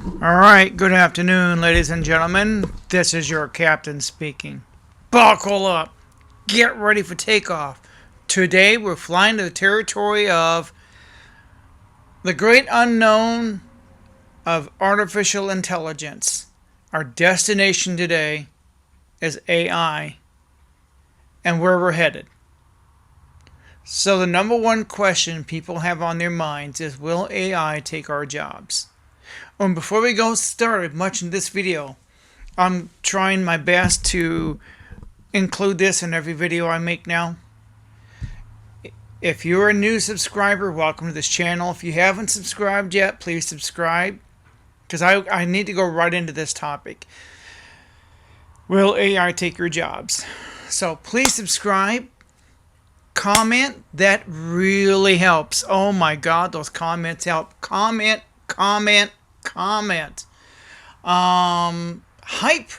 All right, good afternoon, ladies and gentlemen. This is your captain speaking. Buckle up. Get ready for takeoff. Today, we're flying to the territory of the great unknown of artificial intelligence. Our destination today is AI and where we're headed. So, the number one question people have on their minds is, will AI take our jobs? And before we go started much in this video, I'm trying my best to include this in every video I make now. If you're a new subscriber, welcome to this channel. If you haven't subscribed yet, please subscribe, because I need to go right into this topic. Will AI take your jobs? So please subscribe, comment. That really helps. Oh my God, those comments help. Comment. Hype.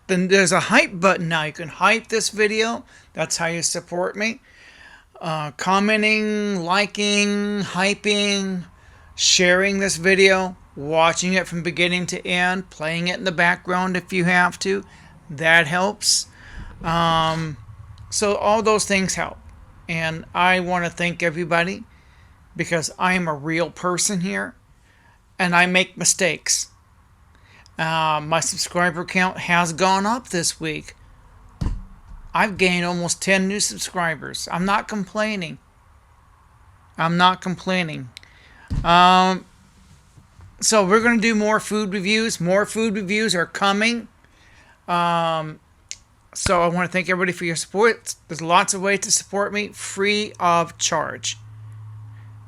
Then there's a hype button now. You can hype this video. That's how you support me. Commenting, liking, hyping, sharing this video, watching it from beginning to end, playing it in the background if you have to. That helps. So all those things help. And I want to thank everybody, because I am a real person here and I make mistakes. My subscriber count has gone up this week. I've gained almost 10 new subscribers. I'm not complaining. So we're going to do more food reviews. More food reviews are coming. So I want to thank everybody for your support. There's lots of ways to support me free of charge.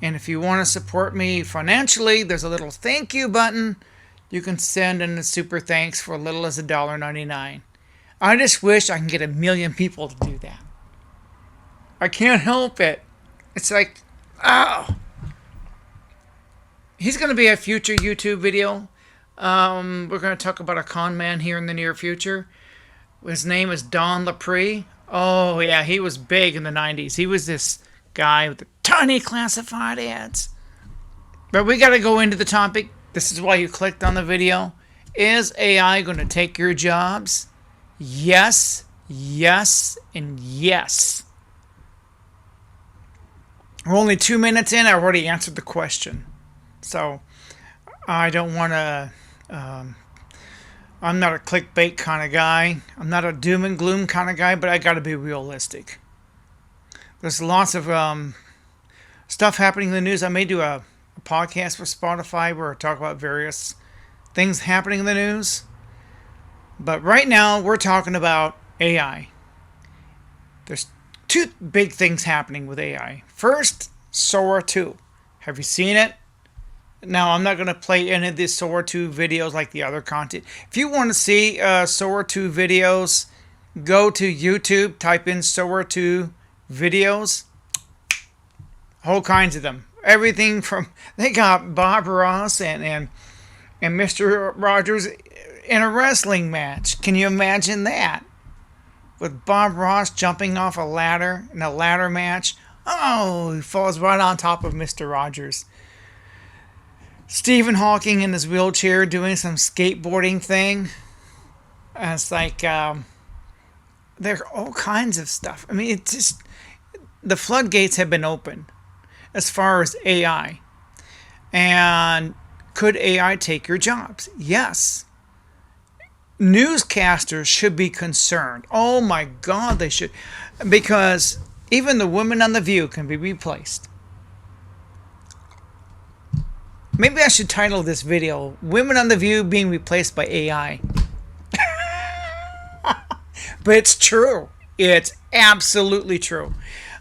And if you want to support me financially, there's a little thank you button. You can send in a super thanks for as little as $1.99. I just wish I can get 1 million people to do that. I can't help it. It's like, oh. He's going to be a future YouTube video. We're going to talk about a con man here in the near future. His name is Don Lepre. Oh, yeah, he was big in the 90s. He was this guy with the tiny classified ads. But we got to go into the topic. This is why you clicked on the video. Is AI going to take your jobs? Yes, yes, and yes. We're only 2 minutes in. I already answered the question. So I don't want to... I'm not a clickbait kind of guy. I'm not a doom and gloom kind of guy, but I got to be realistic. There's lots of stuff happening in the news. I may do a podcast for Spotify where I talk about various things happening in the news. But right now, we're talking about AI. There's two big things happening with AI. First, Sora 2. Have you seen it? Now, I'm not going to play any of these Sora 2 videos like the other content. If you want to see Sora 2 videos, go to YouTube, type in Sora 2 videos. Whole kinds of them. Everything from, they got Bob Ross and Mr. Rogers in a wrestling match. Can you imagine that? With Bob Ross jumping off a ladder in a ladder match. Oh, he falls right on top of Mr. Rogers. Stephen Hawking in his wheelchair doing some skateboarding thing. And it's like, there are all kinds of stuff. I mean, it's just, the floodgates have been opened as far as AI. And could AI take your jobs? Yes. Newscasters should be concerned. Oh my God, they should. Because even the women on The View can be replaced. Maybe I should title this video, Women on The View Being Replaced by AI. But it's true. It's absolutely true.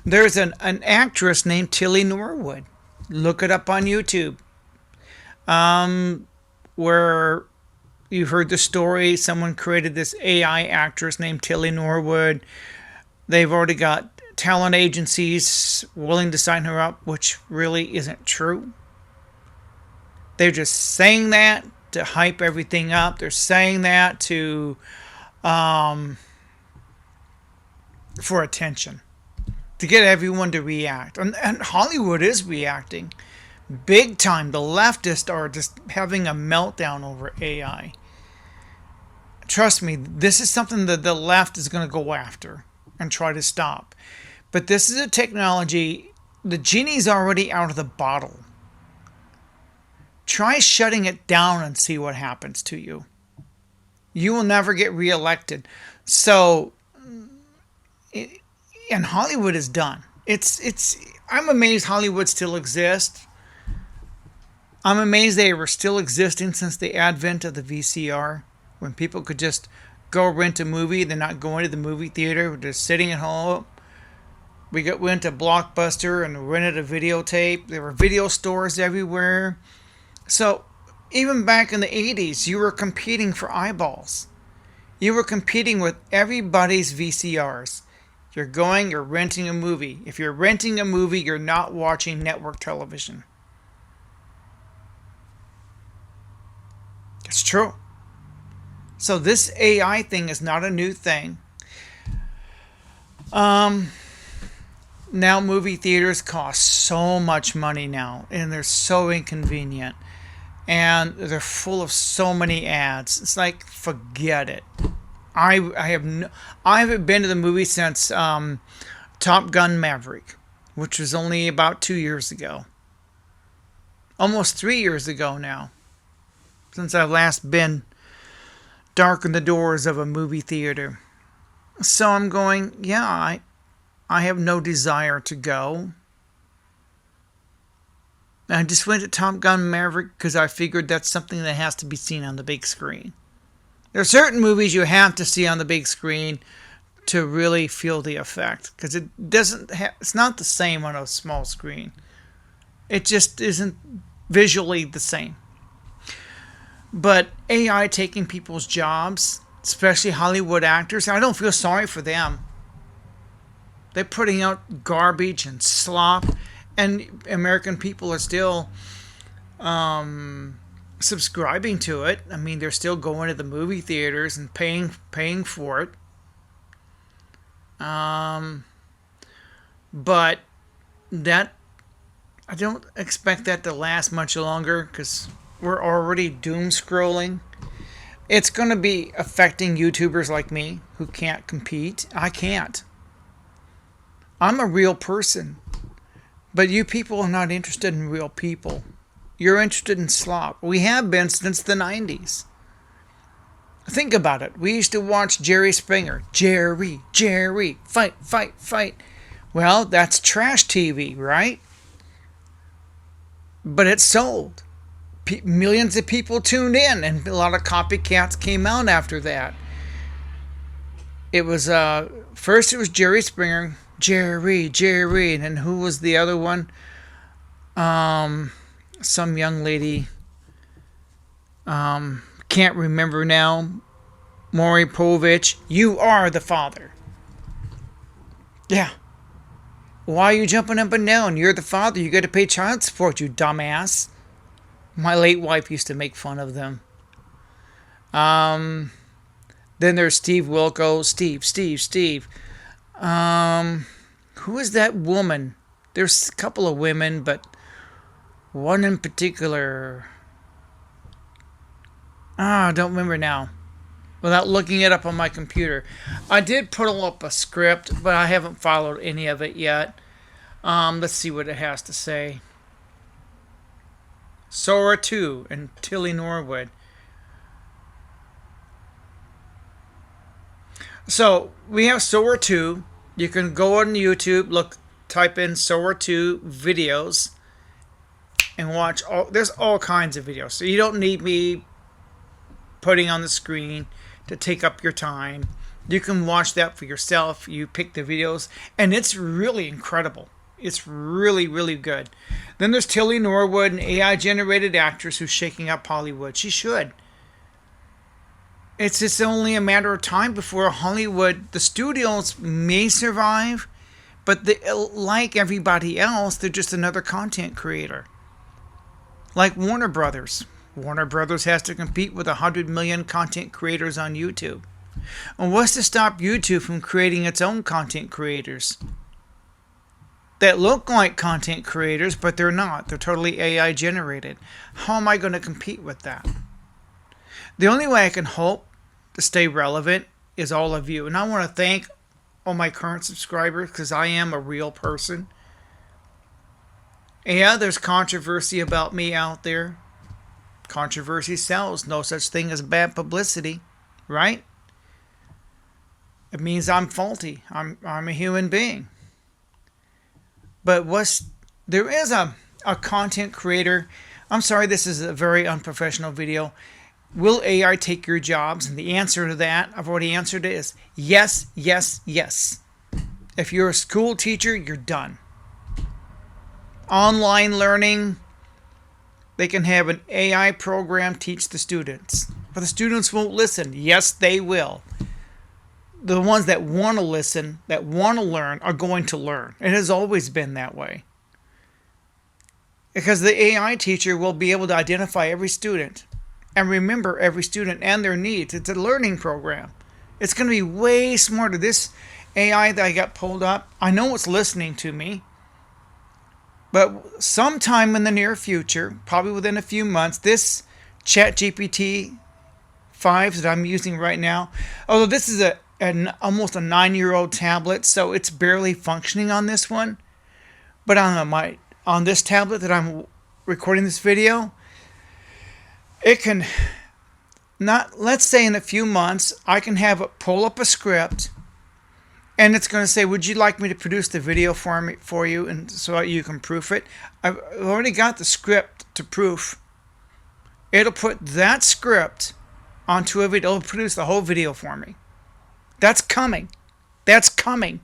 There's an actress named Tilly Norwood. Look it up on YouTube. Where you've heard the story. Someone created this AI actress named Tilly Norwood. They've already got talent agencies willing to sign her up, which really isn't true. They're just saying that to hype everything up. They're saying that to for attention, to get everyone to react. And Hollywood is reacting Big time. The leftists are just having a meltdown over AI. Trust me, this is something that the left is going to go after and try to stop. But this is a technology, the genie's already out of the bottle. Try shutting it down and see what happens to you. You will never get reelected. So, and Hollywood is done. I'm amazed Hollywood still exists. I'm amazed they were still existing since the advent of the VCR, when people could just go rent a movie. They're not going to the movie theater. They're sitting at home. Went to Blockbuster and rented a videotape. There were video stores everywhere. So even back in the 80s, you were competing for eyeballs. You were competing with everybody's VCRs. You're renting a movie. If you're renting a movie, you're not watching network television. It's true. So this AI thing is not a new thing. Now movie theaters cost so much money now, and they're so inconvenient, and they're full of so many ads. It's like, forget it. I haven't been to the movie since Top Gun Maverick, which was only about 2 years ago. Almost 3 years ago now, since I've last been darkened the doors of a movie theater. So I'm going, yeah, I have no desire to go. I just went to Top Gun Maverick because I figured that's something that has to be seen on the big screen. There are certain movies you have to see on the big screen to really feel the effect, because it's not the same on a small screen. It just isn't visually the same. But AI taking people's jobs, especially Hollywood actors, I don't feel sorry for them. They're putting out garbage and slop, and American people are still subscribing to it. I mean, they're still going to the movie theaters and paying for it. But that, I don't expect that to last much longer, because we're already doom scrolling. It's going to be affecting YouTubers like me who can't compete. I can't. I'm a real person. But you people are not interested in real people. You're interested in slop. We have been since the 90s. Think about it. We used to watch Jerry Springer. Jerry, fight, fight, fight. Well, that's trash TV, right? But it sold. Millions of people tuned in, and a lot of copycats came out after that. It was first it was Jerry Springer, Jerry, and then who was the other one? Some young lady, can't remember now. Maury Povich, you are the father. Yeah. Why are you jumping up and down? You're the father. You got to pay child support, you dumbass. My late wife used to make fun of them. Then there's Steve Wilco. Steve. Who is that woman? There's a couple of women, but one in particular. I don't remember now. Without looking it up on my computer. I did put up a script, but I haven't followed any of it yet. Let's see what it has to say. Sora 2 and Tilly Norwood. So we have Sora 2. You can go on YouTube, type in Sora 2 videos, and watch there's all kinds of videos. So you don't need me putting on the screen to take up your time. You can watch that for yourself. You pick the videos, and it's really incredible. It's really, really good. Then there's Tilly Norwood, an AI-generated actress who's shaking up Hollywood. She should. It's just only a matter of time before Hollywood, the studios may survive, but like everybody else, they're just another content creator. Like Warner Brothers. Warner Brothers has to compete with 100 million content creators on YouTube. And what's to stop YouTube from creating its own content creators? that look like content creators, but they're not. They're totally AI generated. How am I going to compete with that? The only way I can hope to stay relevant is all of you. And I want to thank all my current subscribers because I am a real person. And yeah, there's controversy about me out there. Controversy sells. No such thing as bad publicity, right? It means I'm faulty. I'm a human being. But there is a content creator. I'm sorry, this is a very unprofessional video. Will AI take your jobs? And the answer to that, I've already answered it, is yes, yes, yes. If you're a school teacher, you're done. Online learning, they can have an AI program teach the students. But the students won't listen. Yes, they will. The ones that want to listen, that want to learn, are going to learn. It has always been that way. Because the AI teacher will be able to identify every student and remember every student and their needs. It's a learning program. It's going to be way smarter. This AI that I got pulled up, I know it's listening to me. But sometime in the near future, probably within a few months, this ChatGPT 5 that I'm using right now, although this is almost a 9-year-old tablet, so it's barely functioning on this one. But on this tablet that I'm recording this video, it can let's say in a few months, I can have it pull up a script, and it's going to say, would you like me to produce the video for you, and so you can proof it? I've already got the script to proof. It'll put that script onto a video. It'll produce the whole video for me. That's coming. That's coming.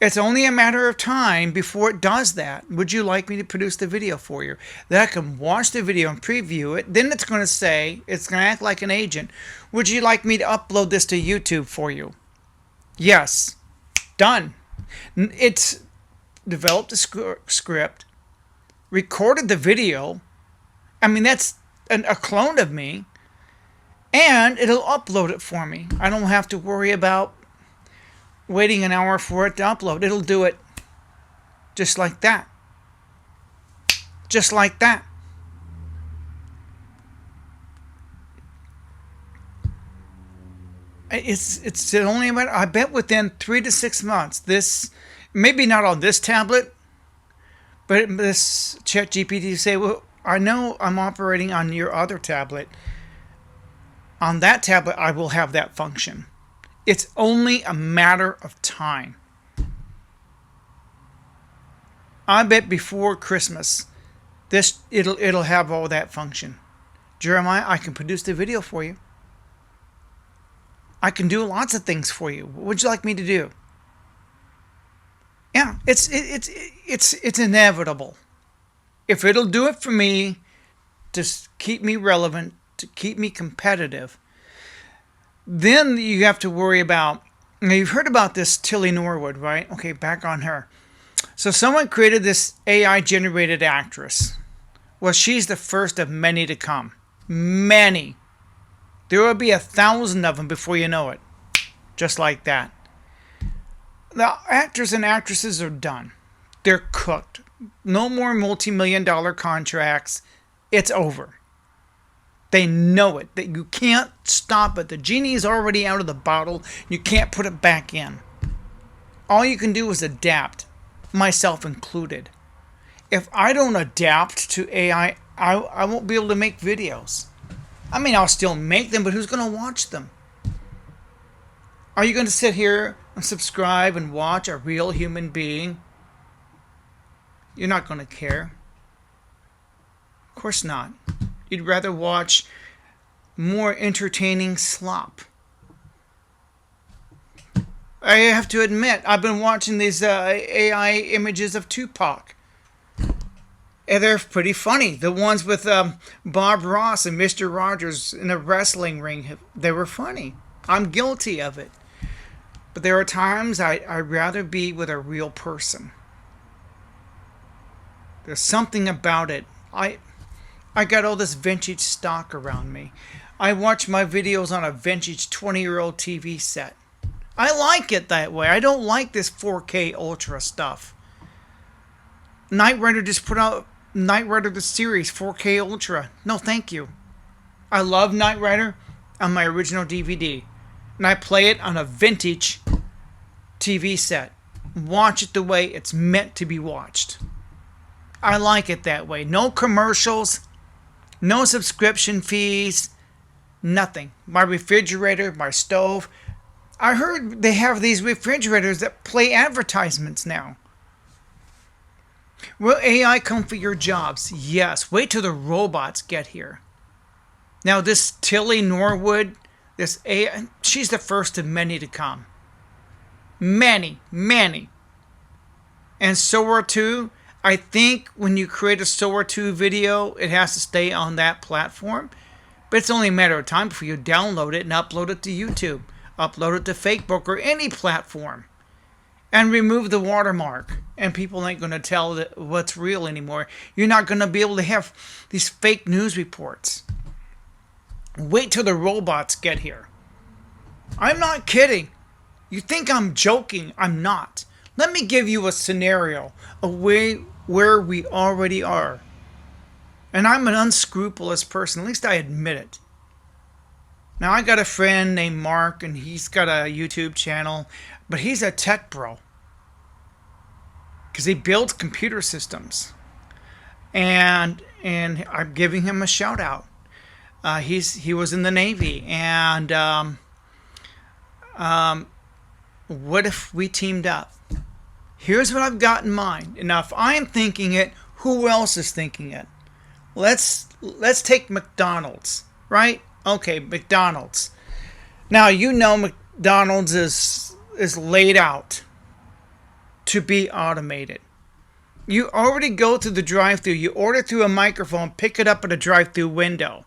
It's only a matter of time before it does that. Would you like me to produce the video for you? Then I can watch the video and preview it. Then it's going to say, it's going to act like an agent. Would you like me to upload this to YouTube for you? Yes. Done. It's developed a script, recorded the video. I mean, that's a clone of me. And it'll upload it for me. I don't have to worry about waiting an hour for it to upload. It'll do it just like that. Just like that. It's only about, I bet within 3 to 6 months, this, maybe not on this tablet, but this ChatGPT say, well, I know I'm operating on your other tablet. On that tablet, I will have that function. It's only a matter of time. I bet before Christmas, it'll have all that function. Jeremiah, I can produce the video for you. I can do lots of things for you. What would you like me to do? Yeah, it's inevitable. If it'll do it for me to keep me relevant, to keep me competitive, then you have to worry about, now you've heard about this Tilly Norwood, right? Okay, back on her. So someone created this AI generated actress. Well, she's the first of many to come. Many. There will be 1,000 of them before you know it. Just like that. The actors and actresses are done. They're cooked. No more multi-million-dollar contracts. It's over. They know it. That you can't stop it. The genie is already out of the bottle. You can't put it back in. All you can do is adapt, myself included. If I don't adapt to AI, I won't be able to make videos. I mean, I'll still make them, but who's going to watch them? Are you going to sit here and subscribe and watch a real human being? You're not going to care. Of course not. You'd rather watch more entertaining slop. I have to admit, I've been watching these AI images of Tupac. And they're pretty funny. The ones with Bob Ross and Mr. Rogers in a wrestling ring, they were funny. I'm guilty of it. But there are times I'd rather be with a real person. There's something about it. I got all this vintage stock around me. I watch my videos on a vintage 20-year-old TV set. I like it that way. I don't like this 4K Ultra stuff. Knight Rider just put out Knight Rider the series 4K Ultra. No, thank you. I love Knight Rider on my original DVD, and I play it on a vintage TV set. Watch it the way it's meant to be watched. I like it that way. No commercials, no subscription fees, nothing. My refrigerator, my stove. I heard they have these refrigerators that play advertisements now. Will AI come for your jobs? Yes. Wait till the robots get here. Now this Tilly Norwood, this AI, she's the first of many to come. Many, many. And Sora 2, I think when you create a Sora 2 video, it has to stay on that platform. But it's only a matter of time before you download it and upload it to YouTube. Upload it to Facebook or any platform. And remove the watermark. And people ain't going to tell what's real anymore. You're not going to be able to have these fake news reports. Wait till the robots get here. I'm not kidding. You think I'm joking? I'm not. Let me give you a scenario, a way where we already are. And I'm an unscrupulous person. At least I admit it. Now, I got a friend named Mark, and he's got a YouTube channel, but he's a tech bro. Because he builds computer systems. And I'm giving him a shout out. He was in the Navy, and what if we teamed up? Here's what I've got in mind. And now, if I'm thinking it, who else is thinking it? Let's take McDonald's, right? Okay, McDonald's. Now, you know McDonald's is laid out to be automated. You already go to the drive-thru. You order through a microphone, pick it up at a drive-thru window.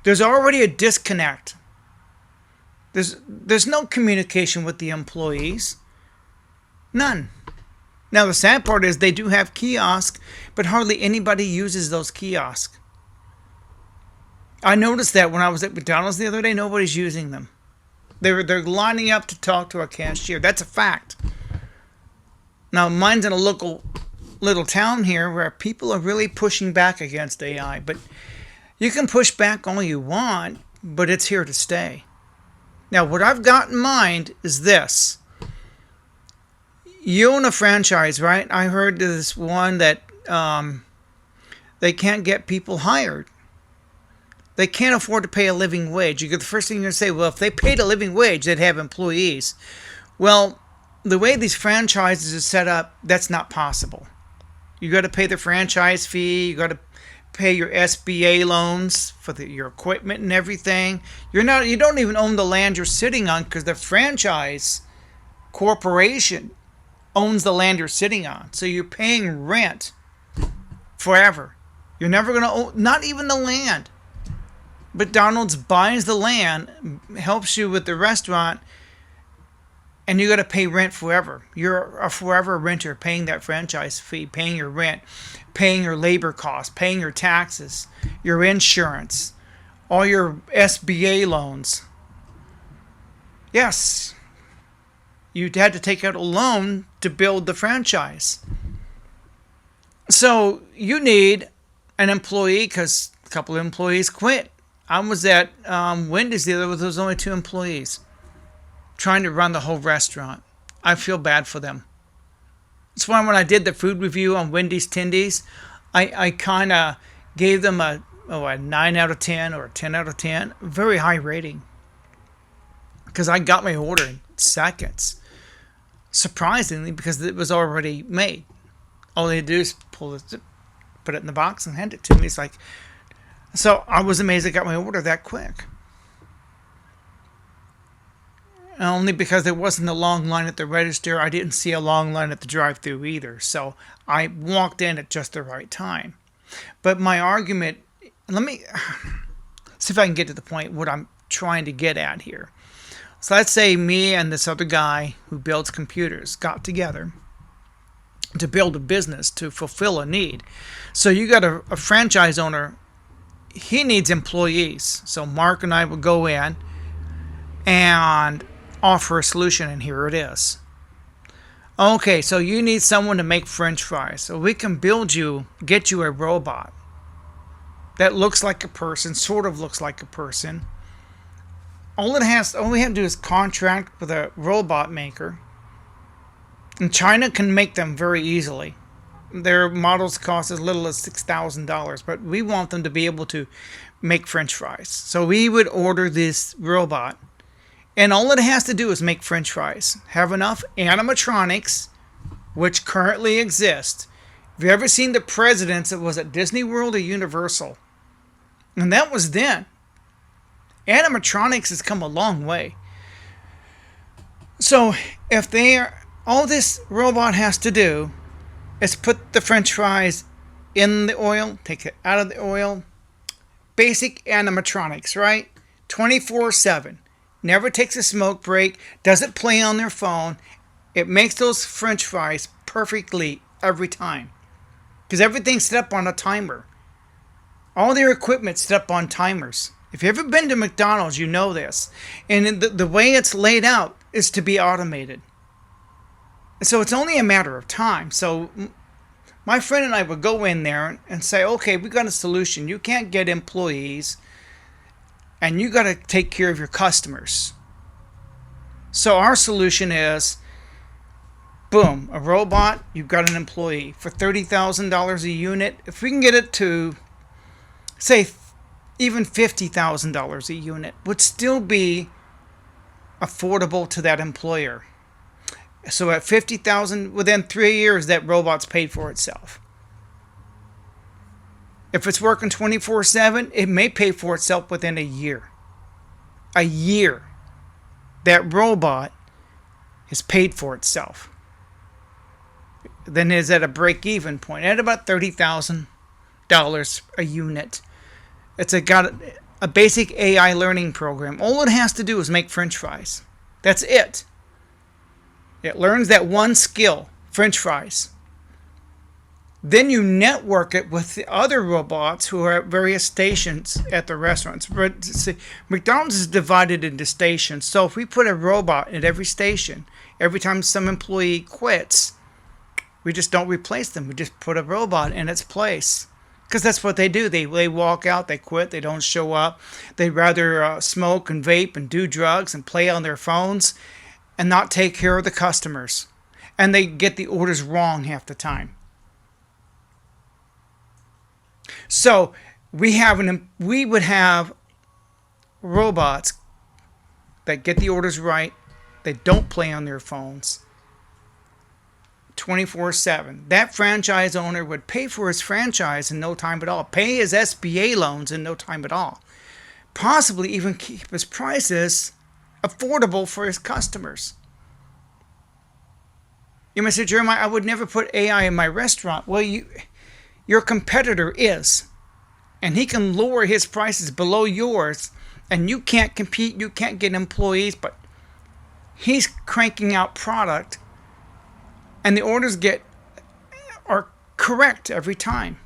There's already a disconnect. There's no communication with the employees. None. Now, the sad part is they do have kiosks, but hardly anybody uses those kiosks. I noticed that when I was at McDonald's the other day, nobody's using them. They're lining up to talk to a cashier. That's a fact. Now, mine's in a local little town here where people are really pushing back against AI. But you can push back all you want, but it's here to stay. Now, what I've got in mind is this. You own a franchise, right? I heard this one that they can't get people hired. They can't afford to pay a living wage. You get the first thing you're going to say, well, if they paid a living wage, they'd have employees. Well, the way these franchises are set up, that's not possible. You got to pay the franchise fee. You got to pay your SBA loans for your equipment and everything. You don't even own the land you're sitting on because the franchise corporation owns the land you're sitting on. So you're paying rent forever. You're never going to own, not even the land. McDonald's buys the land, helps you with the restaurant, and you got to pay rent forever. You're a forever renter, paying that franchise fee, paying your rent, paying your labor costs, paying your taxes, your insurance, all your SBA loans. Yes, you had to take out a loan to build the franchise. So you need an employee because a couple of employees quit. I was at Wendy's the other day. There was only 2 employees trying to run the whole restaurant. I feel bad for them. That's why when I did the food review on Wendy's Tendies, I kind of gave them a 9 out of 10 or a 10 out of 10. Very high rating. Because I got my order in seconds. Surprisingly, because it was already made. All they do is put it in the box and hand it to me. It's like, so I was amazed I got my order that quick. Only because there wasn't a long line at the register. I didn't see a long line at the drive-thru either. So I walked in at just the right time. But my argument, let me see if I can get to the point what I'm trying to get at here. So let's say me and this other guy who builds computers got together to build a business to fulfill a need. So you got a franchise owner. He needs employees. So Mark and I will go in and offer a solution, and here it is. Okay, so you need someone to make French fries. So we can get you a robot that looks like a person, sort of looks like a person. All we have to do is contract with a robot maker. And China can make them very easily. Their models cost as little as $6,000, but we want them to be able to make French fries. So we would order this robot, and all it has to do is make French fries. Have enough animatronics, which currently exist. Have you ever seen the presidents? It was at Disney World or Universal, and that was then. Animatronics has come a long way. So if they are, all this robot has to do is put the French fries in the oil, take it out of the oil. Basic animatronics, right? 24/7. Never takes a smoke break. Doesn't play on their phone. It makes those French fries perfectly every time. Because everything's set up on a timer. All their equipment's set up on timers. If you've ever been to McDonald's, you know this. And the way it's laid out is to be automated. So it's only a matter of time. So my friend and I would go in there and say, okay, we got a solution. You can't get employees, and you got to take care of your customers. So our solution is, boom, a robot, you've got an employee for $30,000 a unit. If we can get it to, say, even $50,000 a unit, would still be affordable to that employer. So at $50,000, within 3 years, that robot's paid for itself. If it's working 24/7, it may pay for itself within a year. A year. That robot is paid for itself. Then is at a break-even point at about $30,000 a unit. It's got a basic AI learning program. All it has to do is make French fries. That's it. It learns that one skill, French fries. Then you network it with the other robots who are at various stations at the restaurants. But see, McDonald's is divided into stations. So if we put a robot at every station, every time some employee quits, we just don't replace them. We just put a robot in its place. Because that's what they do. They walk out, they quit, they don't show up. They'd rather smoke and vape and do drugs and play on their phones and not take care of the customers. And they get the orders wrong half the time. So we would have robots that get the orders right. They don't play on their phones 24/7. That franchise owner would pay for his franchise in no time at all. Pay his SBA loans in no time at all. Possibly even keep his prices affordable for his customers. You may say, Jeremiah, I would never put AI in my restaurant. Well, your competitor is. And he can lower his prices below yours. And you can't compete. You can't get employees. But he's cranking out product. And the orders are correct every time.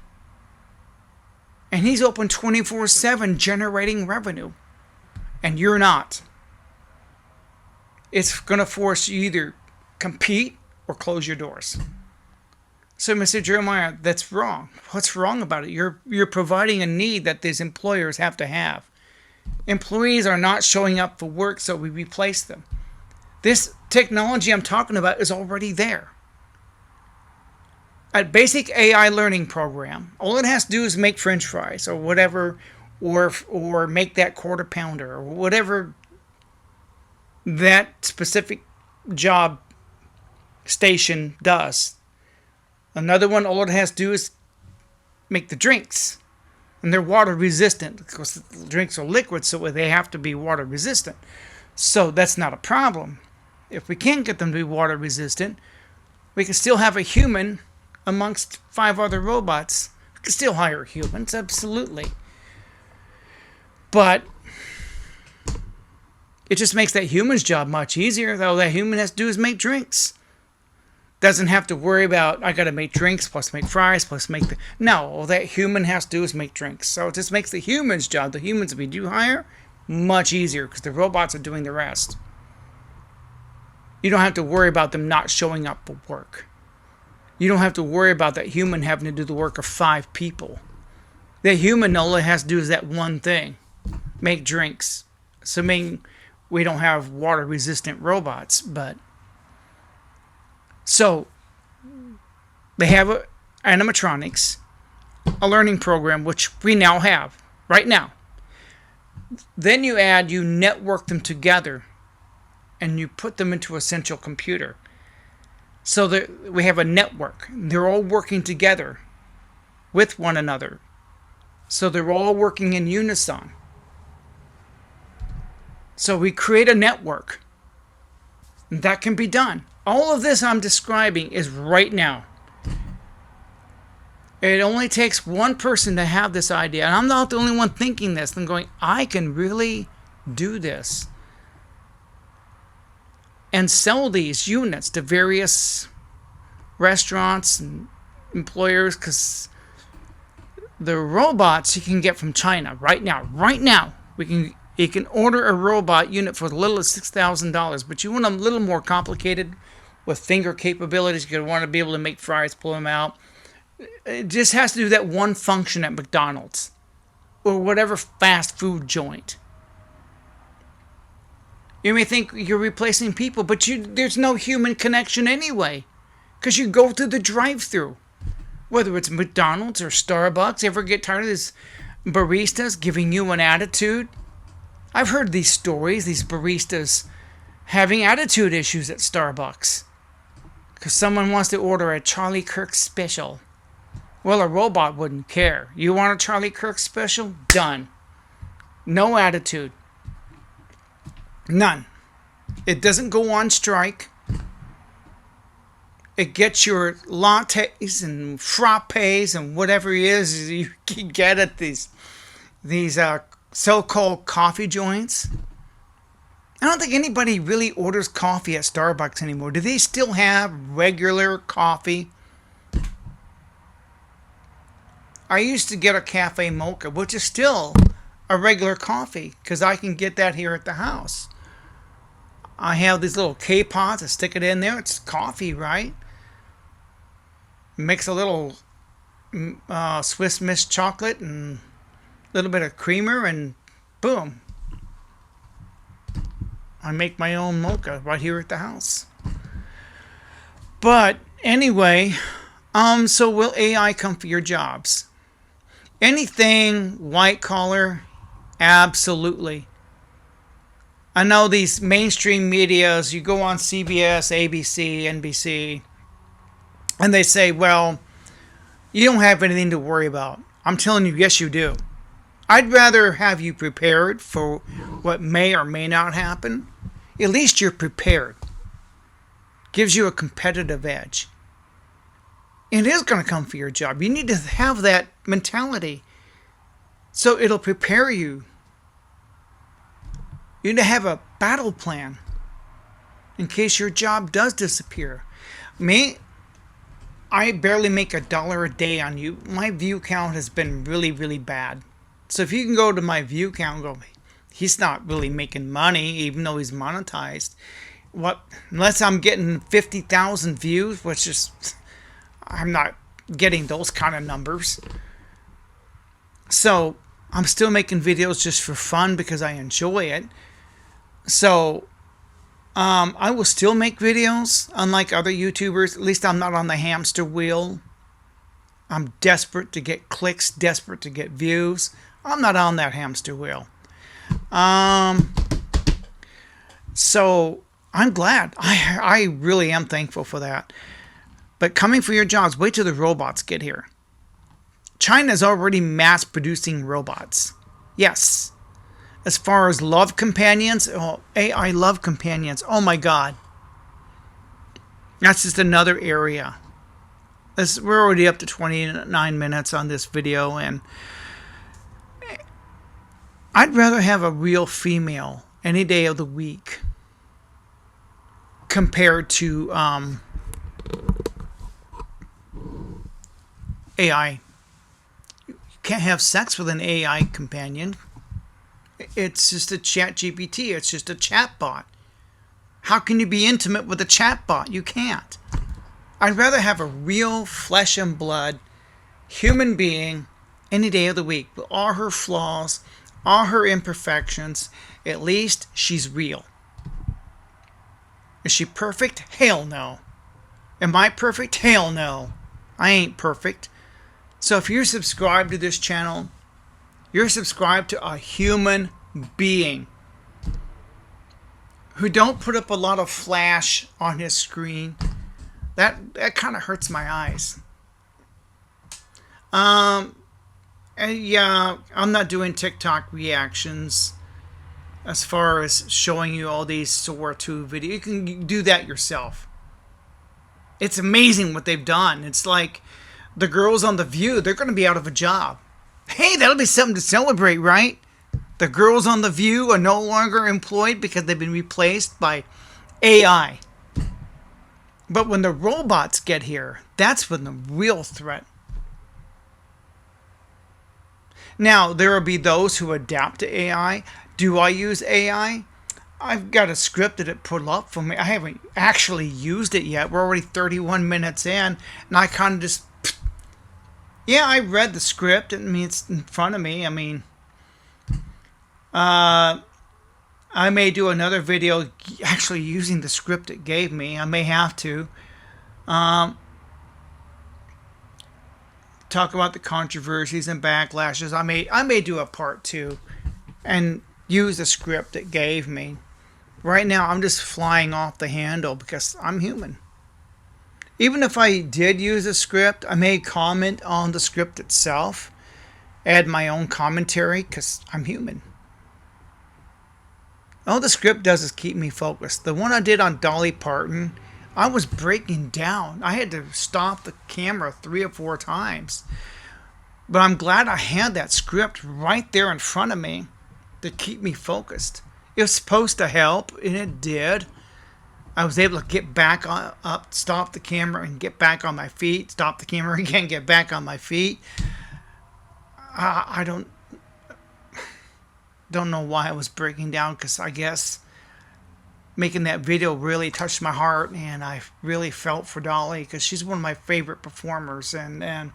And he's open 24/7 generating revenue. And you're not. It's going to force you either compete or close your doors. So Mr. Jeremiah, that's wrong. What's wrong about it? You're providing a need that these employers have to have. Employees are not showing up for work, so we replace them. This technology I'm talking about is already there. A basic AI learning program, all it has to do is make French fries or whatever, or make that quarter pounder or whatever that specific job station does. Another one, all it has to do is make the drinks. And they're water resistant because the drinks are liquid, so they have to be water resistant. So that's not a problem. If we can't get them to be water resistant, we can still have a human amongst 5 other robots. We can still hire humans, absolutely. But it just makes that human's job much easier. All that human has to do is make drinks. Doesn't have to worry about, I got to make drinks, plus make fries, plus make the... No, all that human has to do is make drinks. So it just makes the human's job, the humans we do hire, much easier because the robots are doing the rest. You don't have to worry about them not showing up for work. You don't have to worry about that human having to do the work of 5 people. That human, all it has to do is that one thing: make drinks. Assuming we don't have water-resistant robots, but so they have animatronics, a learning program, which we now have right now. Then you network them together, and you put them into a central computer. So that we have a network. They're all working together with one another. So they're all working in unison. So we create a network. That can be done. All of this I'm describing is right now. It only takes one person to have this idea. And I'm not the only one thinking this and going, I can really do this. And sell these units to various restaurants and employers, because the robots you can get from China right now. You can order a robot unit for as little as $6,000, but you want them a little more complicated with finger capabilities. You're going to want to be able to make fries, pull them out. It just has to do that one function at McDonald's or whatever fast food joint. You may think you're replacing people, but there's no human connection anyway, because you go through the drive-thru. Whether it's McDonald's or Starbucks, ever get tired of these baristas giving you an attitude? I've heard these stories, these baristas having attitude issues at Starbucks because someone wants to order a Charlie Kirk special. Well, a robot wouldn't care. You want a Charlie Kirk special? Done. No attitude. None. It doesn't go on strike. It gets your lattes and frappes and whatever it is you can get at these so-called coffee joints. I don't think anybody really orders coffee at Starbucks anymore. Do they still have regular coffee? I used to get a cafe mocha, which is still a regular coffee, because I can get that here at the house. I have these little K-pots. I stick it in there. It's coffee, right? Mix a little Swiss Miss chocolate and a little bit of creamer, and boom. I make my own mocha right here at the house. But anyway, so will AI come for your jobs? Anything white collar? Absolutely. I know these mainstream medias, you go on CBS, ABC, NBC, and they say, well, you don't have anything to worry about. I'm telling you, yes, you do. I'd rather have you prepared for what may or may not happen. At least you're prepared. Gives you a competitive edge. It is going to come for your job. You need to have that mentality. So it'll prepare you. You need to have a battle plan in case your job does disappear. Me, I barely make $1 a day on you. My view count has been really, really bad. So if you can go to my view count and go, he's not really making money, even though he's monetized. Unless I'm getting 50,000 views, which is, I'm not getting those kind of numbers. So I'm still making videos just for fun because I enjoy it. So I will still make videos, unlike other YouTubers. At least I'm not on the hamster wheel. I'm desperate to get clicks, desperate to get views. I'm not on that hamster wheel. So I'm glad. I really am thankful for that. But coming for your jobs, wait till the robots get here. China's already mass producing robots. Yes. As far as love companions, AI love companions. Oh my God. That's just another area. We're already up to 29 minutes on this video, and I'd rather have a real female any day of the week compared to AI. You can't have sex with an AI companion. It's just a chat GPT. It's just a chat bot. How can you be intimate with a chatbot? You can't. I'd rather have a real flesh and blood human being any day of the week with all her flaws, all her imperfections. At least she's real. Is she perfect? Hell no. Am I perfect? Hell no. I ain't perfect. So if you're subscribed to this channel, you're subscribed to a human being who don't put up a lot of flash on his screen. That kind of hurts my eyes. And yeah, I'm not doing TikTok reactions as far as showing you all these SOAR-2 videos. You can do that yourself. It's amazing what they've done. It's like the girls on The View, they're going to be out of a job. Hey, that'll be something to celebrate, right? The girls on The View are no longer employed because they've been replaced by AI. But when the robots get here, that's when the real threat. Now, there will be those who adapt to AI. Do I use AI? I've got a script that it put up for me. I haven't actually used it yet. We're already 31 minutes in, and I kind of just... Yeah, I read the script. I mean, it's in front of me. I mean, I may do another video actually using the script it gave me. I may have to. Talk about the controversies and backlashes. I may do a part 2 and use the script it gave me. Right now, I'm just flying off the handle because I'm human. Even if I did use a script, I may comment on the script itself, add my own commentary because I'm human. All the script does is keep me focused. The one I did on Dolly Parton, I was breaking down. I had to stop the camera 3 or 4 times. But I'm glad I had that script right there in front of me to keep me focused. It was supposed to help, and it did. I was able to get back up, stop the camera, and get back on my feet. Stop the camera again, get back on my feet. I don't know why I was breaking down, because I guess making that video really touched my heart, and I really felt for Dolly because she's one of my favorite performers. And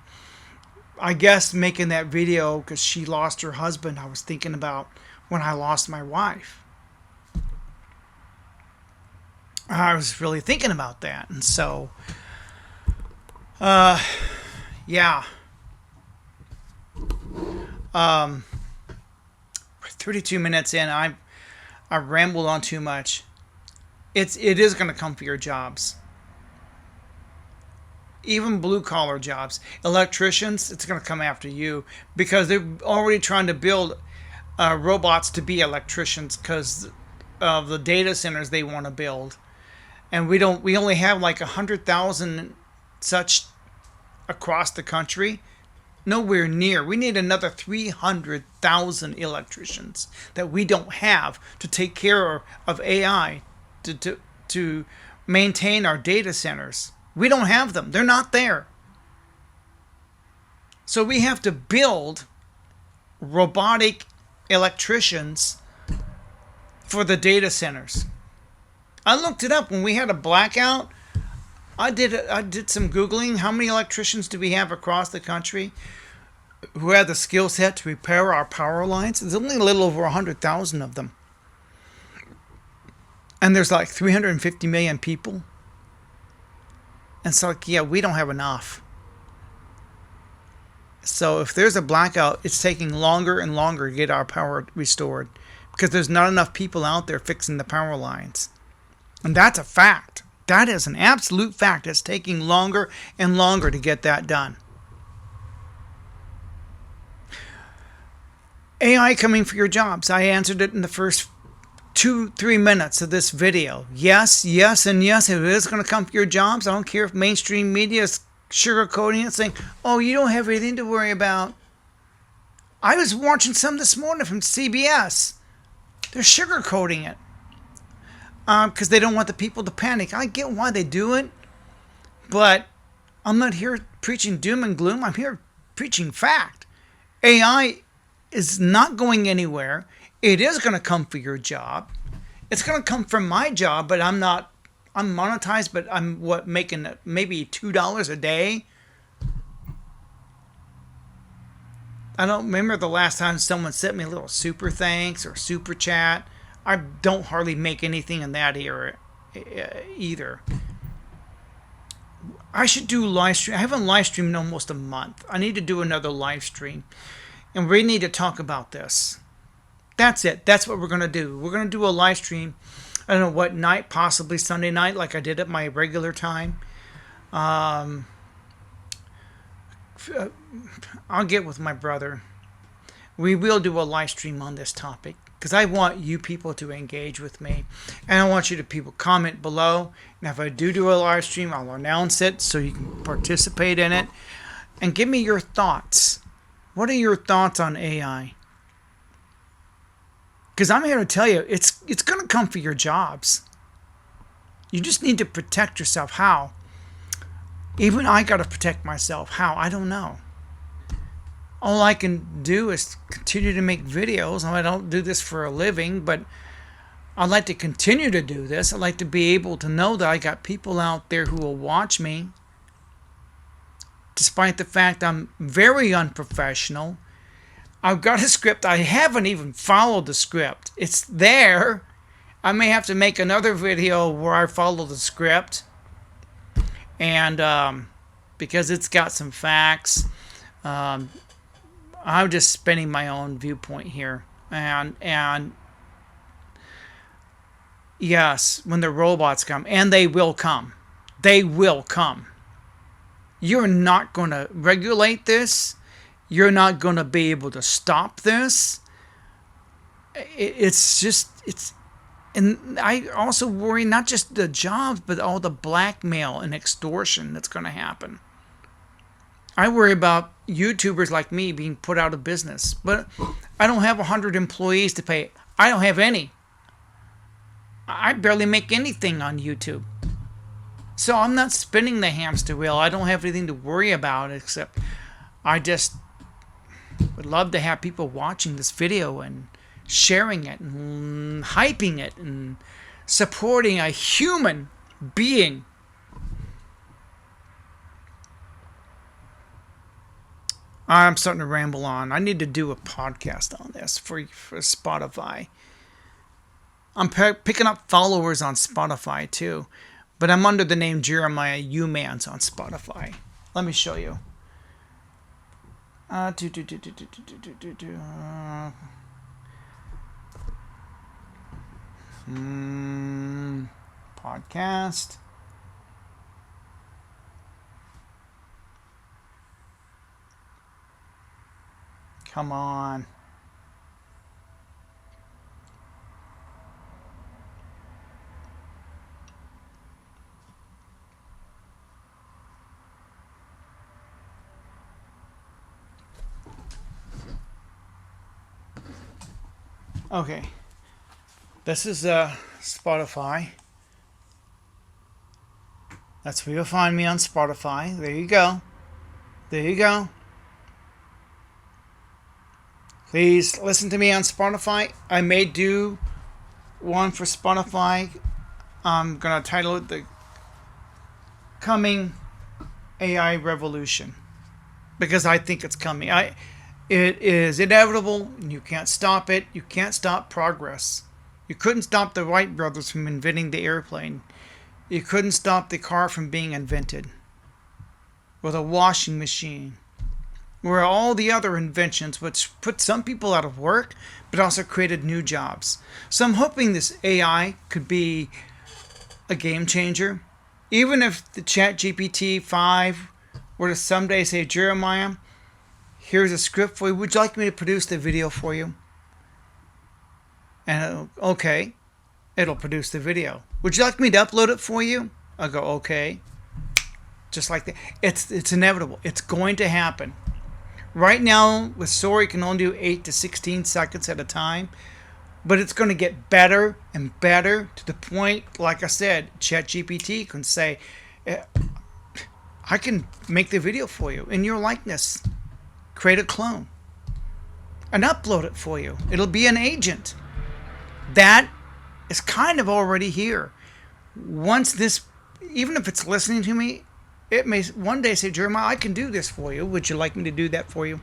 I guess making that video because she lost her husband, I was thinking about when I lost my wife. I was really thinking about that. And so, yeah. 32 minutes in, I rambled on too much. It is going to come for your jobs. Even blue-collar jobs. Electricians, it's going to come after you because they're already trying to build robots to be electricians because of the data centers they want to build. And we only have like 100,000 such across the country. Nowhere near. We need another 300,000 electricians that we don't have to take care of AI to maintain our data centers. We don't have them. They're not there. So we have to build robotic electricians for the data centers. I looked it up when we had a blackout. I did some Googling. How many electricians do we have across the country who have the skill set to repair our power lines? There's only a little over 100,000 of them. And there's like 350 million people. And so, yeah, we don't have enough. So if there's a blackout, it's taking longer and longer to get our power restored because there's not enough people out there fixing the power lines. And that's a fact. That is an absolute fact. It's taking longer and longer to get that done. AI coming for your jobs. I answered it in the first 2-3 minutes of this video. Yes, yes, and yes, it is going to come for your jobs. I don't care if mainstream media is sugarcoating it, saying, oh, you don't have anything to worry about. I was watching some this morning from CBS. They're sugarcoating it. Because they don't want the people to panic. I get why they do it, but I'm not here preaching doom and gloom. I'm here preaching fact. AI is not going anywhere. It is going to come for your job. It's going to come from my job, but I'm not. I'm monetized, but I'm making maybe $2 a day. I don't remember the last time someone sent me a little super thanks or super chat. I don't hardly make anything in that era either. I should do live stream. I haven't live streamed in almost a month. I need to do another live stream, and we need to talk about this. That's it. That's what we're gonna do. We're gonna do a live stream. I don't know what night, possibly Sunday night, like I did at my regular time. Um, I'll get with my brother. We will do a live stream on this topic because I want you people to engage with me, and I want you to people comment below. And if I do a live stream, I'll announce it so you can participate in it and give me your thoughts. What are your thoughts on AI? Because I'm here to tell you, it's going to come for your jobs. You just need to protect yourself. How? Even I got to protect myself. How? I don't know. All I can do is continue to make videos. I don't do this for a living, but I'd like to continue to do this. I'd like to be able to know that I got people out there who will watch me, despite the fact I'm very unprofessional. I've got a script. I haven't even followed the script. It's there. I may have to make another video where I follow the script. And because it's got some facts, I'm just spinning my own viewpoint here. And yes, when the robots come, and they will come. They will come. You're not going to regulate this. You're not going to be able to stop this. And I also worry not just the jobs, but all the blackmail and extortion that's going to happen. I worry about YouTubers like me being put out of business. But I don't have 100 employees to pay. I don't have any. I barely make anything on YouTube. So I'm not spinning the hamster wheel. I don't have anything to worry about except I just would love to have people watching this video and sharing it and hyping it and supporting a human being. I'm starting to ramble on. I need to do a podcast on this for Spotify. I'm picking up followers on Spotify too, but I'm under the name Jeremiah Humans on Spotify. Let me show you. Podcast. Come on. Okay. This is Spotify. That's where you'll find me on Spotify. There you go. There you go. Please listen to me on Spotify. I may do one for Spotify. I'm going to title it The Coming AI Revolution. Because I think it's coming. It is inevitable, and you can't stop it. You can't stop progress. You couldn't stop the Wright brothers from inventing the airplane. You couldn't stop the car from being invented. Or the washing machine. Or all the other inventions which put some people out of work, but also created new jobs. So I'm hoping this AI could be a game changer. Even if the ChatGPT 5 were to someday say, Jeremiah, here's a script for you. Would you like me to produce the video for you? And okay, it'll produce the video. Would you like me to upload it for you? I'll go, okay. Just like that. It's inevitable. It's going to happen. Right now, with Sora, you can only do 8 to 16 seconds at a time. But it's going to get better and better to the point, like I said, ChatGPT can say, I can make the video for you in your likeness. Create a clone. And upload it for you. It'll be an agent. That is kind of already here. Once this, even if it's listening to me, it may one day say, Jeremiah, I can do this for you. Would you like me to do that for you?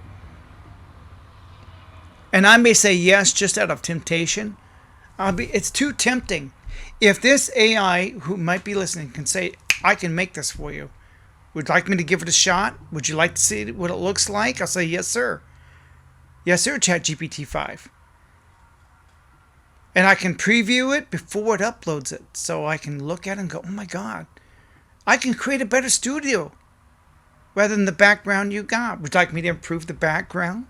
And I may say yes, just out of temptation. It's too tempting. If this AI who might be listening can say, I can make this for you, would you like me to give it a shot? Would you like to see what it looks like? I'll say, yes, sir. Yes, sir, ChatGPT 5. And I can preview it before it uploads it. So I can look at it and go, oh my God, I can create a better studio rather than the background you got. Would you like me to improve the background?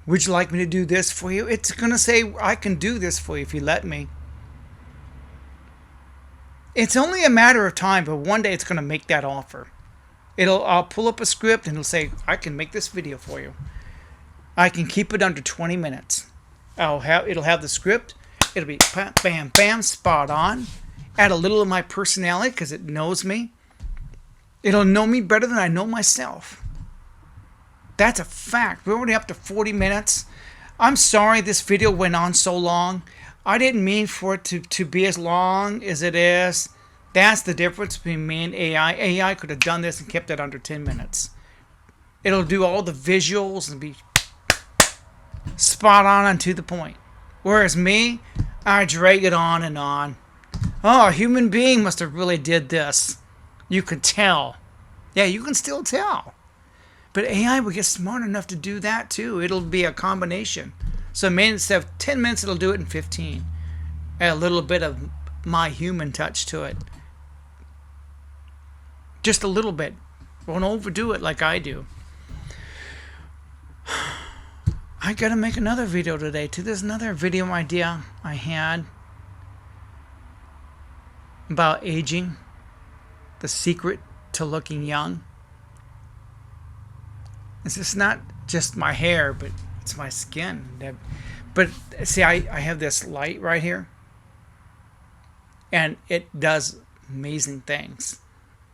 Would you like me to do this for you? It's going to say, I can do this for you if you let me. It's only a matter of time, but one day it's going to make that offer. I'll pull up a script and it'll say, I can make this video for you. I can keep it under 20 minutes. It'll have the script. It'll be bam, bam, bam, spot on. Add a little of my personality because it knows me. It'll know me better than I know myself. That's a fact. We're already up to 40 minutes. I'm sorry this video went on so long. I didn't mean for it to be as long as it is. That's the difference between me and AI. AI could have done this and kept it under 10 minutes. It'll do all the visuals and be spot on and to the point. Whereas me, I drag it on and on. Oh, a human being must have really did this. You could tell. Yeah, you can still tell. But AI will get smart enough to do that too. It'll be a combination. So maybe instead of 10 minutes, it'll do it in 15. Add a little bit of my human touch to it. Just a little bit. Won't overdo it like I do. I gotta make another video today too. There's another video idea I had about aging. The secret to looking young. It's just not just my hair, but it's my skin. But see, I have this light right here. And it does amazing things.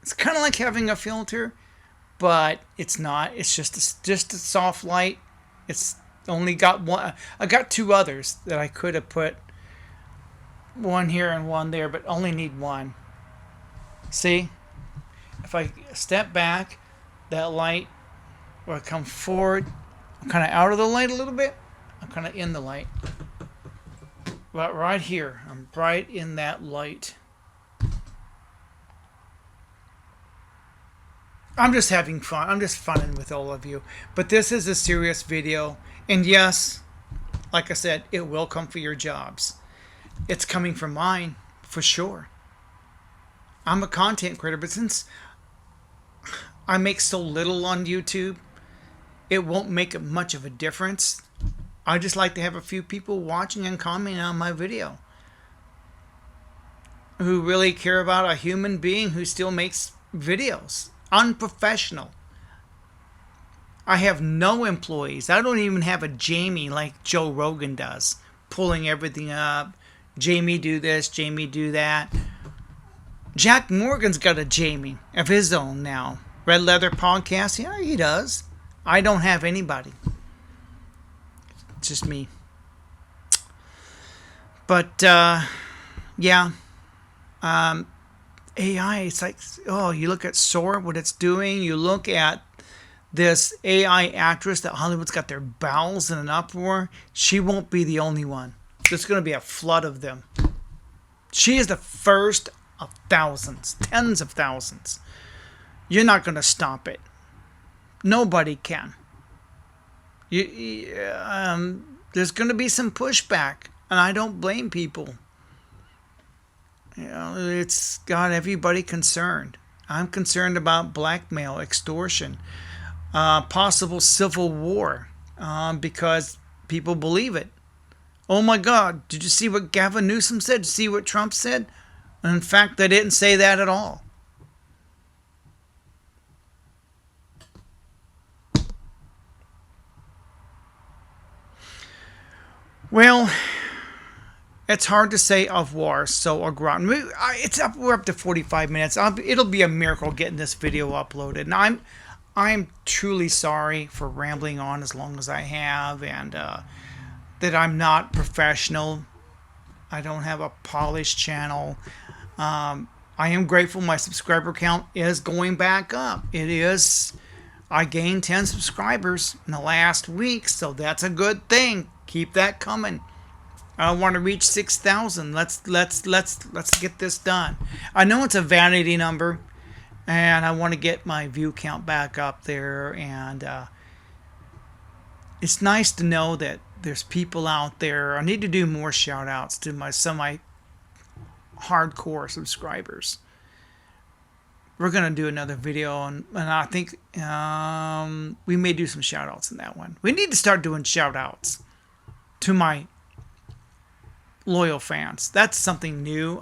It's kind of like having a filter, but it's not. It's just a soft light. It's only got one. I got two others that I could have put one here and one there, but only need one. See? If I step back, that light will come forward. I'm kind of out of the light a little bit. I'm kind of in the light. But right here, I'm right in that light. I'm just having fun. I'm just funning with all of you. But this is a serious video. And yes, like I said, it will come for your jobs. It's coming for mine, for sure. I'm a content creator, but since I make so little on YouTube, it won't make much of a difference. I just like to have a few people watching and commenting on my video who really care about a human being who still makes videos. Unprofessional. I have no employees. I don't even have a Jamie like Joe Rogan does, pulling everything up. Jamie do this, Jamie do that. Jack Morgan's got a Jamie of his own now. Red Leather Podcast, yeah, he does. I don't have anybody. It's just me. But, yeah. AI, it's like, oh, you look at Sora, what it's doing. You look at this AI actress that Hollywood's got their bowels in an uproar. She won't be the only one. There's going to be a flood of them. She is the first of thousands, tens of thousands. You're not going to stop it. Nobody can. There's going to be some pushback, and I don't blame people. You know, it's got everybody concerned. I'm concerned about blackmail, extortion, possible civil war, because people believe it. Oh my God, did you see what Gavin Newsom said? Did you see what Trump said? And in fact, they didn't say that at all. Well, it's hard to say au revoir, so au revoir. We're up to 45 minutes. It'll be a miracle getting this video uploaded. And I'm truly sorry for rambling on as long as I have, and that I'm not professional. I don't have a polished channel. I am grateful my subscriber count is going back up. It is. I gained 10 subscribers in the last week, so that's a good thing. Keep that coming. I want to reach 6,000. Let's get this done. I know it's a vanity number, and I want to get my view count back up there. And it's nice to know that there's people out there. I need to do more shout outs to some of my hardcore subscribers. We're going to do another video, and I think we may do some shout outs in that one. We need to start doing shout outs to my loyal fans. That's something new.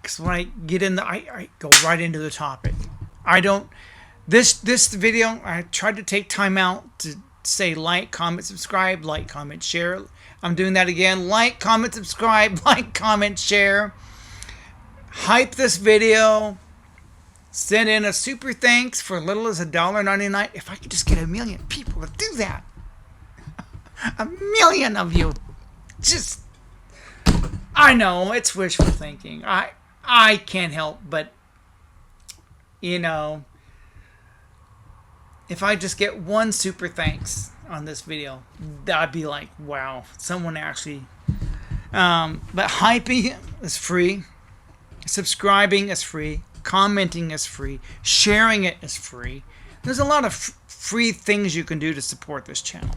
Because when I get in I go right into the topic. I don't, this video, I tried to take time out to say like, comment, subscribe, like, comment, share. I'm doing that again. Like, comment, subscribe, like, comment, share. Hype this video. Send in a super thanks for as little as $1.99. If I could just get 1 million people to do that. 1 million of you. Just, I know, it's wishful thinking. I can't help but, you know, if I just get one super thanks on this video, I'd be like, wow, someone actually. But hyping is free. Subscribing is free. Commenting is free. Sharing it is free. There's a lot of free things you can do to support this channel.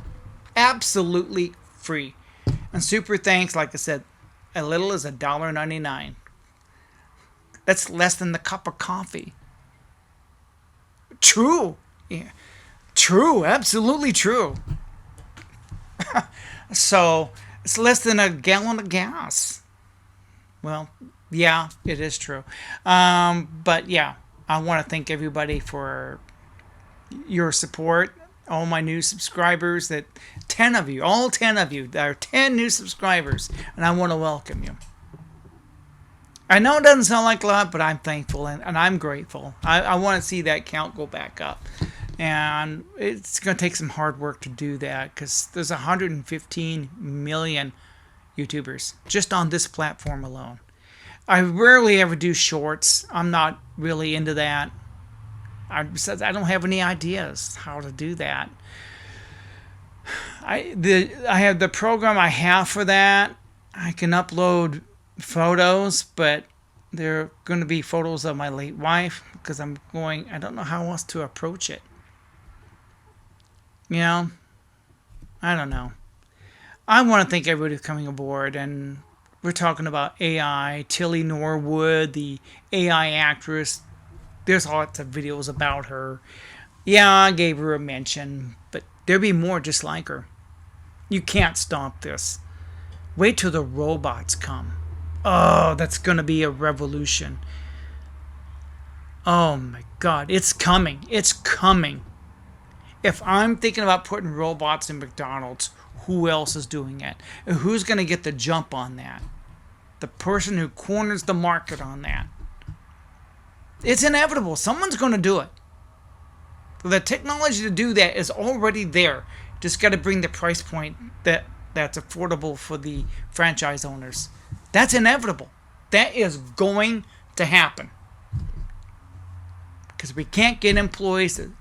Absolutely free. And super thanks, like I said, as little as $1.99. That's less than the cup of coffee. True. Yeah. True. Absolutely true. So, it's less than a gallon of gas. Well, yeah, it is true. But yeah, I want to thank everybody for your support. All my new subscribers, that 10 of you, all 10 of you, there are 10 new subscribers, and I want to welcome you. I know it doesn't sound like a lot, but I'm thankful and I'm grateful. I want to see that count go back up. And it's going to take some hard work to do that, because there's 115 million YouTubers just on this platform alone. I rarely ever do shorts. I'm not really into that. I don't have any ideas how to do that. I have the program I have for that. I can upload photos, but they're going to be photos of my late wife, because I don't know how else to approach it. You know, I don't know. I want to thank everybody for coming aboard, and we're talking about AI, Tilly Norwood, the AI actress. There's lots of videos about her. Yeah, I gave her a mention, but there'll be more just like her. You can't stop this. Wait till the robots come. Oh, that's going to be a revolution. Oh my God, it's coming. It's coming. If I'm thinking about putting robots in McDonald's, who else is doing it? And who's going to get the jump on that? The person who corners the market on that. It's inevitable. Someone's going to do it. The technology to do that is already there. Just got to bring the price point that's affordable for the franchise owners. That's inevitable. That is going to happen. Because we can't get employees to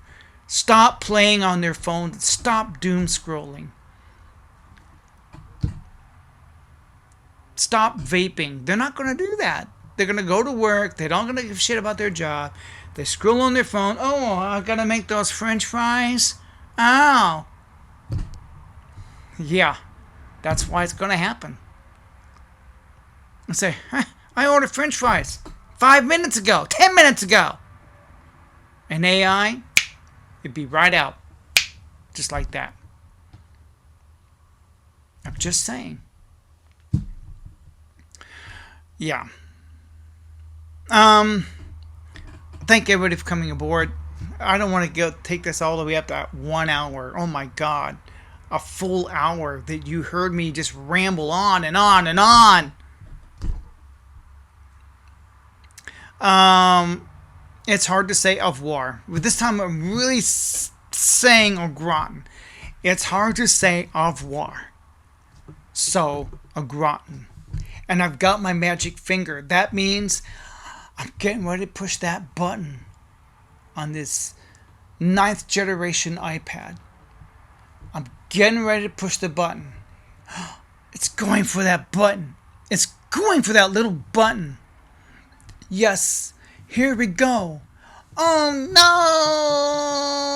stop playing on their phones, stop doom scrolling. Stop vaping. They're not going to do that. They're going to go to work. They're not going to give a shit about their job. They scroll on their phone. Oh, I got to make those French fries. Oh. Yeah. That's why it's going to happen. I say, I ordered French fries 5 minutes ago, 10 minutes ago. And AI, it'd be right out. Just like that. I'm just saying. Yeah. Thank everybody for coming aboard. I don't want to take this all the way up to 1 hour. Oh my God. A full hour that you heard me just ramble on and on and on. It's hard to say au revoir. But this time I'm really saying au gratin. It's hard to say au revoir. So, au gratin. and I've got my magic finger. That means I'm getting ready to push that button on this ninth generation iPad. I'm getting ready to push the button. It's going for that button. It's going for that little button. Yes, here we go. Oh no!